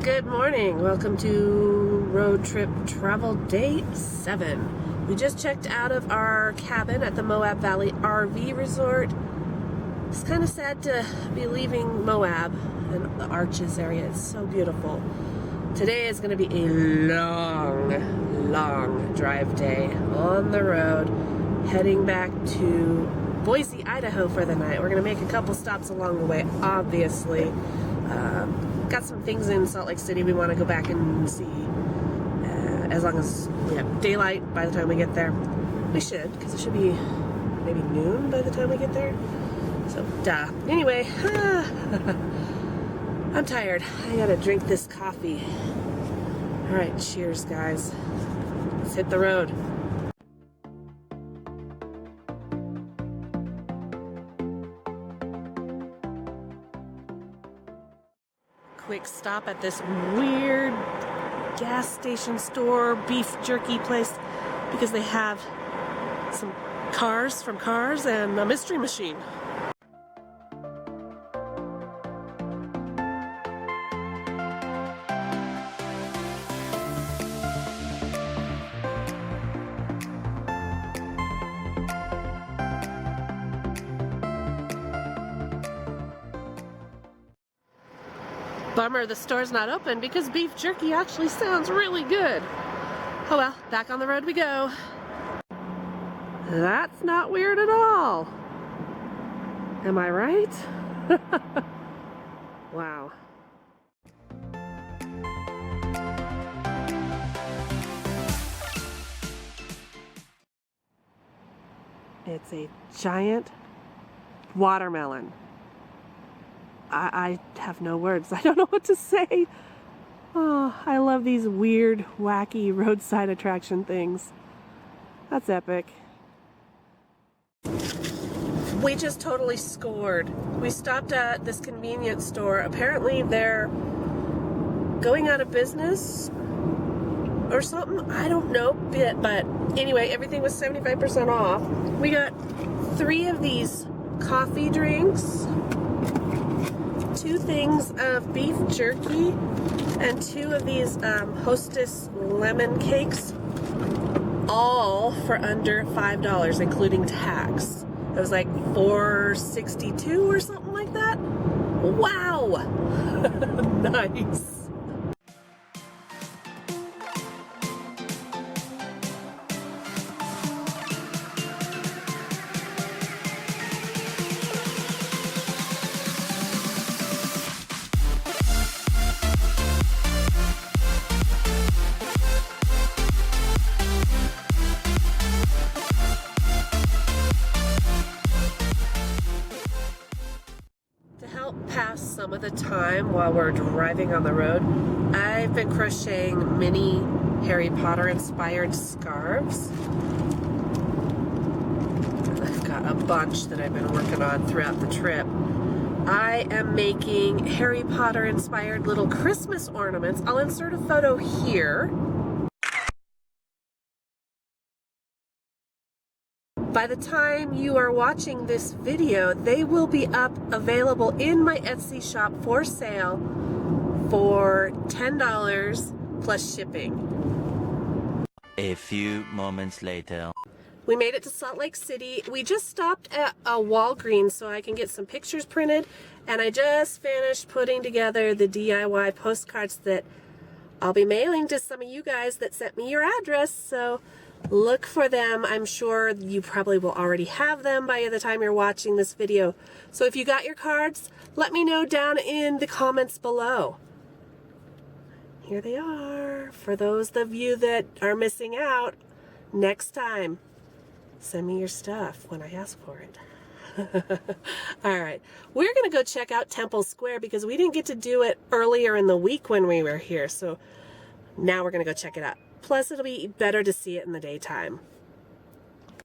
Good morning. Welcome to road trip travel day 7. We just checked out of our cabin at the Moab Valley RV Resort. It's kind of sad to be leaving Moab and the Arches area. It's so beautiful. Today is going to be a long drive day on the road, heading back to Boise, Idaho for the night. We're going to make a couple stops along the way, obviously. Got some things in Salt Lake City we want to go back and see. As long as we have daylight by the time we get there. We should, because it should be maybe noon by the time we get there. So, duh. Anyway, I'm tired. I gotta drink this coffee. Alright, cheers, guys. Let's hit the road. Quick stop at this weird gas station store beef jerky place because they have some cars from Cars and a mystery machine. Bummer the store's not open because beef jerky actually sounds really good. Oh well, back on the road we go. That's not weird at all. Am I right? Wow. It's a giant watermelon. I have no words. I don't know what to say. Oh, I love these weird, wacky roadside attraction things. That's epic. We just totally scored. We stopped at this convenience store. Apparently they're going out of business or something. I don't know, but anyway, everything was 75% off. We got 3 of these coffee drinks, 2 things of beef jerky, and 2 of these Hostess lemon cakes, all for under $5, including tax. It was like $4.62 or something like that. Wow! Nice. Pass some of the time while we're driving on the road, I've been crocheting mini Harry Potter inspired scarves. I've got a bunch that I've been working on throughout the trip. I am making Harry Potter inspired little Christmas ornaments. I'll insert a photo here. By the time you are watching this video, they will be up available in my Etsy shop for sale for $10 plus shipping. A few moments later. We made it to Salt Lake City. We just stopped at a Walgreens so I can get some pictures printed, and I just finished putting together the DIY postcards that I'll be mailing to some of you guys that sent me your address, so look for them. I'm sure you probably will already have them by the time you're watching this video. So if you got your cards, let me know down in the comments below. Here they are. For those of you that are missing out, next time, send me your stuff when I ask for it. Alright, we're going to go check out Temple Square because we didn't get to do it earlier in the week when we were here. So now we're going to go check it out. Plus, it'll be better to see it in the daytime.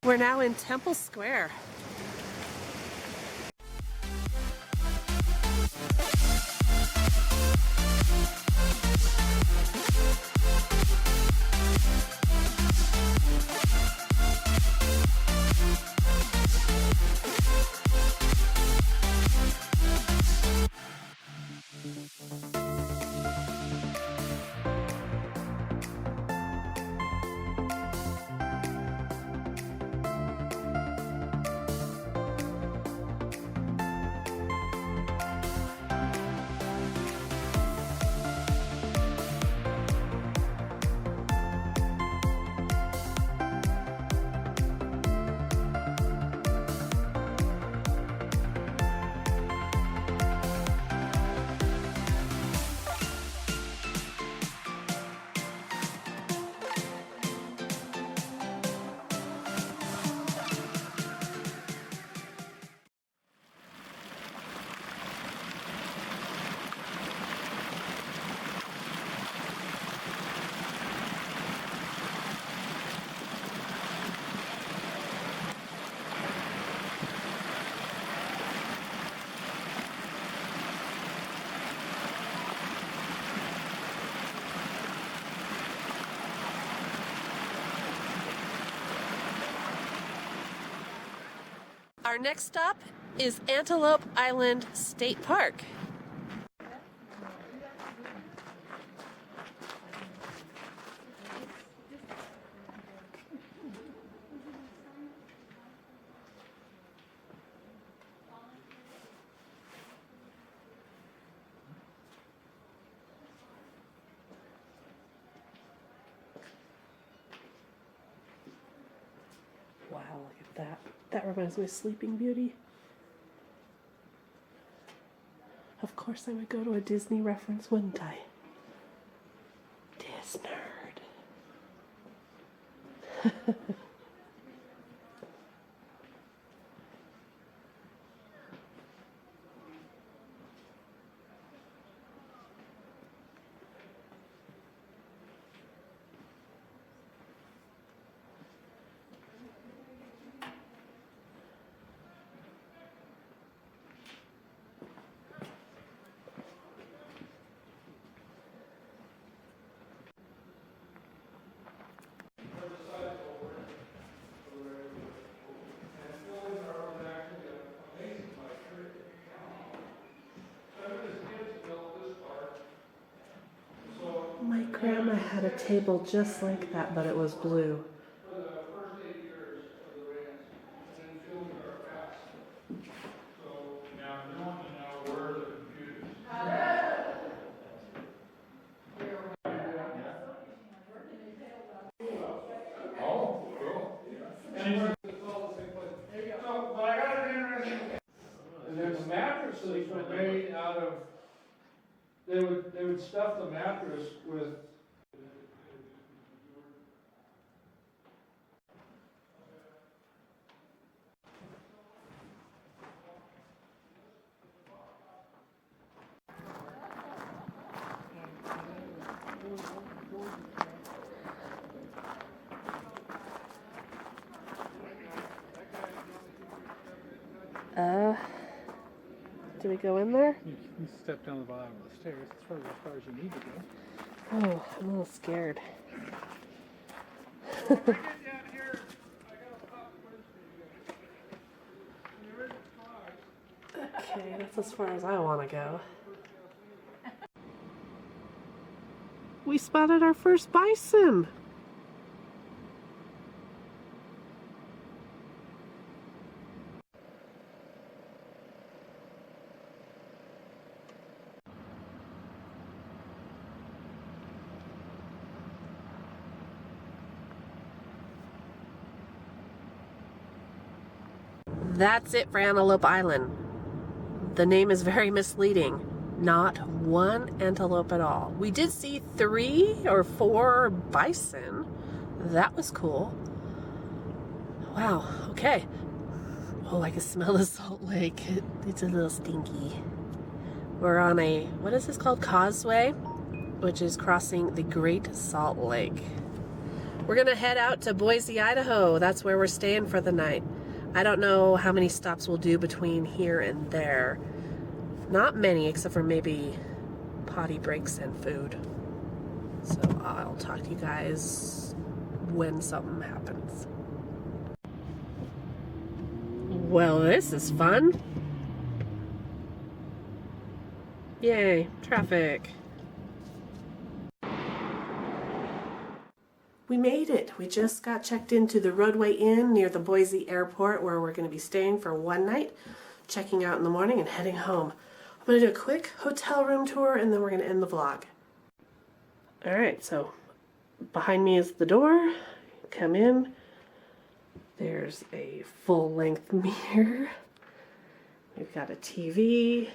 We're now in Temple Square. Our next stop is Antelope Island State Park. Wow, look at that. That reminds me of Sleeping Beauty. Of course I would go to a Disney reference, wouldn't I? Disnerd. My grandma had a table just like that, but it was blue. And then the mattresses were made out of, they would stuff the mattress with. Do we go in there? You step down the bottom of the stairs. It's probably as far as you need to go. Oh, I'm a little scared. Okay, that's as far as I want to go. We spotted our first bison. That's it for Antelope Island. The name is very misleading. Not one antelope at all. We did see 3 or 4 bison. That was cool. Wow, okay. Oh, I can smell the Salt Lake. It's a little stinky. We're on a, what is this called? Causeway, which is crossing the Great Salt Lake. We're gonna head out to Boise, Idaho. That's where we're staying for the night. I don't know how many stops we'll do between here and there. Not many, except for maybe potty breaks and food. So I'll talk to you guys when something happens. Well, this is fun. Yay, traffic. We made it. We just got checked into the Roadway Inn near the Boise airport where we're going to be staying for one night, checking out in the morning and heading home. I'm going to do a quick hotel room tour and then we're going to end the vlog. Alright, so behind me is the door. Come in. There's a full-length mirror. We've got a TV,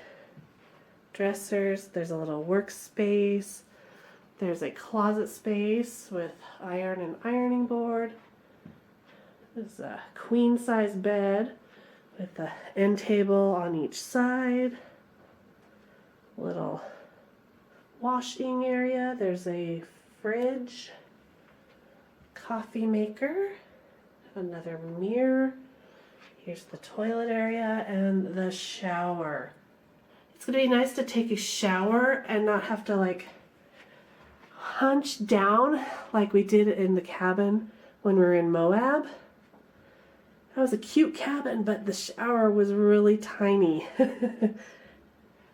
dressers, there's a little workspace. There's a closet space with iron and ironing board. There's a queen-size bed with an end table on each side. Little washing area. There's a fridge, coffee maker, another mirror. Here's the toilet area and the shower. It's gonna be nice to take a shower and not have to like hunch down like we did in the cabin when we were in Moab. That was a cute cabin, but the shower was really tiny.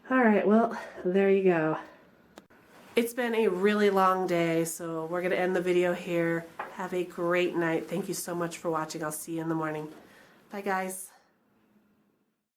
Alright, well, there you go. It's been a really long day, so we're going to end the video here. Have a great night. Thank you so much for watching. I'll see you in the morning. Bye, guys.